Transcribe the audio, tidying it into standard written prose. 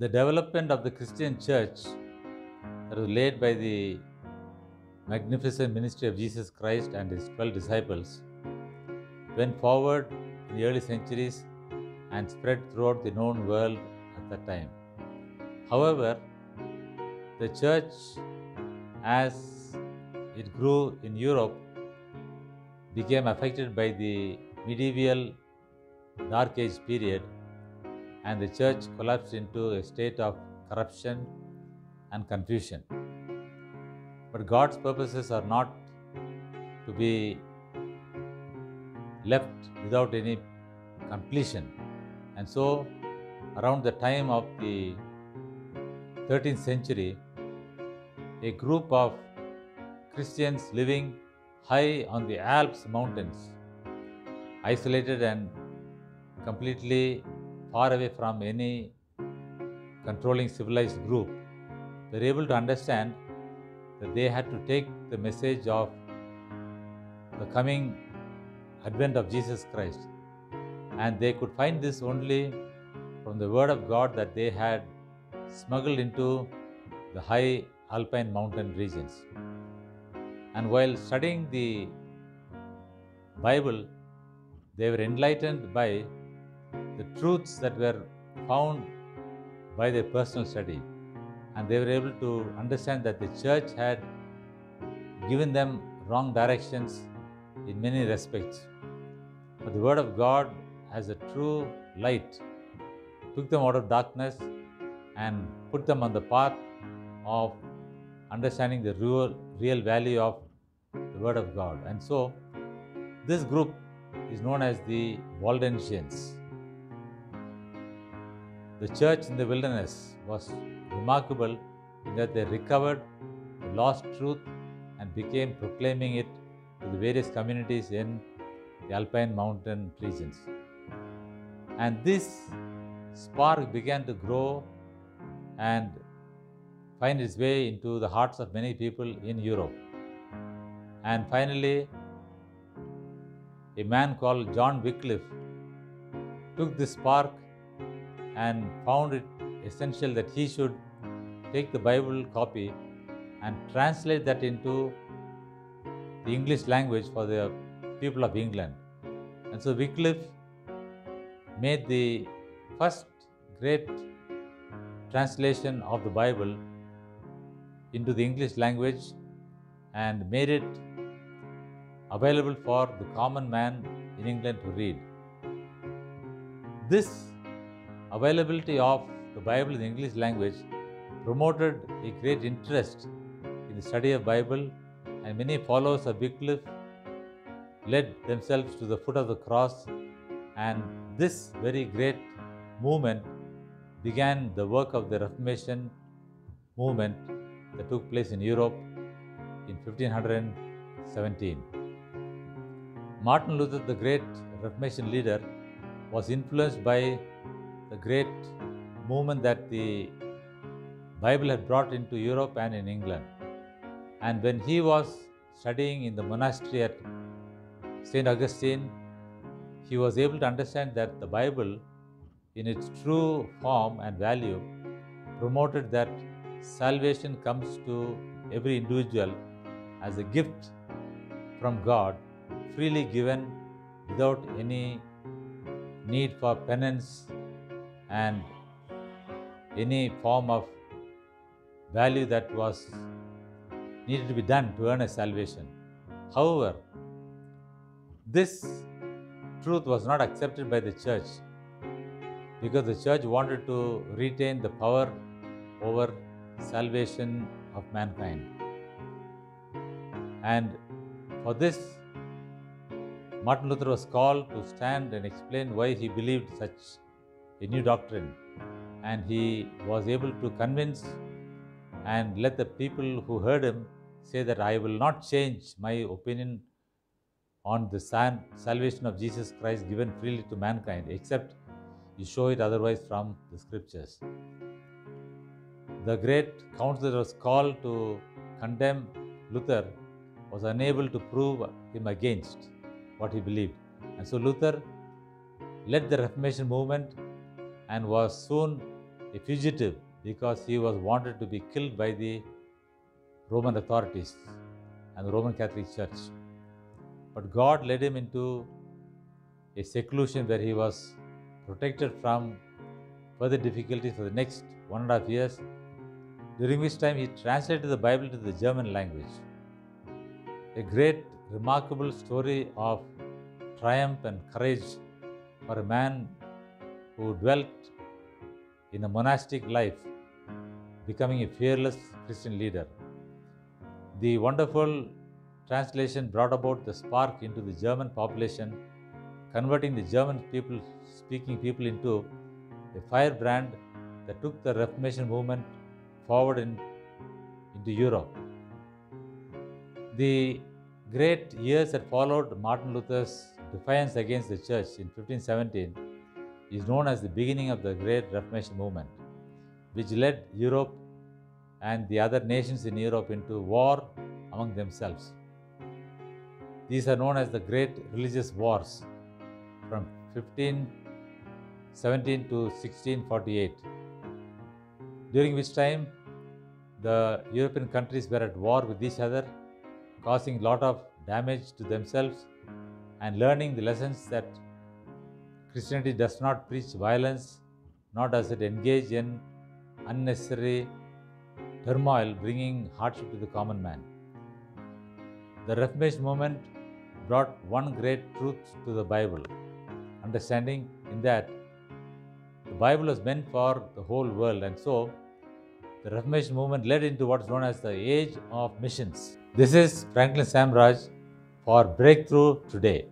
The development of the Christian church that was led by the magnificent ministry of Jesus Christ and his 12 disciples went forward in the early centuries and spread throughout the known world at that time. However, the church, as it grew in Europe, became affected by the medieval Dark Age period, and the church collapsed into a state of corruption and confusion. But God's purposes are not to be left without any completion. And so, around the time of the 13th century, a group of Christians living high on the Alps mountains, isolated and completely far away from any controlling civilized group, were able to understand that they had to take the message of the coming advent of Jesus Christ. And they could find this only from the word of God that they had smuggled into the high alpine mountain regions. And while studying the Bible, they were enlightened by the truths that were found by their personal study. And they were able to understand that the church had given them wrong directions in many respects. But the Word of God, as a true light, took them out of darkness and put them on the path of understanding the real value of the Word of God. And so, this group is known as the Waldensians. The church in the wilderness was remarkable in that they recovered the lost truth and began proclaiming it to the various communities in the alpine mountain regions. And this spark began to grow and find its way into the hearts of many people in Europe. And finally, a man called John Wycliffe took this spark and found it essential that he should take the Bible copy and translate that into the English language for the people of England. And so Wycliffe made the first great translation of the Bible into the English language and made it available for the common man in England to read. This availability of the Bible in the English language promoted a great interest in the study of Bible, and many followers of Wycliffe led themselves to the foot of the cross, and this very great movement began the work of the Reformation movement that took place in Europe in 1517. Martin Luther, the great Reformation leader, was influenced by the great movement that the Bible had brought into Europe and in England. And when he was studying in the monastery at St. Augustine, he was able to understand that the Bible, in its true form and value, promoted that salvation comes to every individual as a gift from God, freely given without any need for penance and any form of value that was needed to be done to earn a salvation. However, this truth was not accepted by the church because the church wanted to retain the power over salvation of mankind. And for this, Martin Luther was called to stand and explain why he believed such a new doctrine. And he was able to convince and let the people who heard him say that I will not change my opinion on the salvation of Jesus Christ given freely to mankind, except you show it otherwise from the scriptures. The great council that was called to condemn Luther was unable to prove him against what he believed. And so Luther led the Reformation movement and was soon a fugitive because he was wanted to be killed by the Roman authorities and the Roman Catholic Church. But God led him into a seclusion where he was protected from further difficulties for the next 1.5 years, during which time he translated the Bible to the German language. A great, remarkable story of triumph and courage for a man who dwelt in a monastic life, becoming a fearless Christian leader. The wonderful translation brought about the spark into the German population, converting the German speaking people into a firebrand that took the Reformation movement forward into Europe. The great years that followed Martin Luther's defiance against the church in 1517 is known as the beginning of the great Reformation movement, which led Europe and the other nations in Europe into war among themselves. These are known as the Great Religious Wars from 1517 to 1648, during which time the European countries were at war with each other, causing a lot of damage to themselves and learning the lessons that Christianity does not preach violence, nor does it engage in unnecessary turmoil, bringing hardship to the common man. The Reformation movement brought one great truth to the Bible, understanding in that the Bible was meant for the whole world, and so the Reformation movement led into what is known as the age of missions. This is Fraklin Samraj for Breakthrough Today.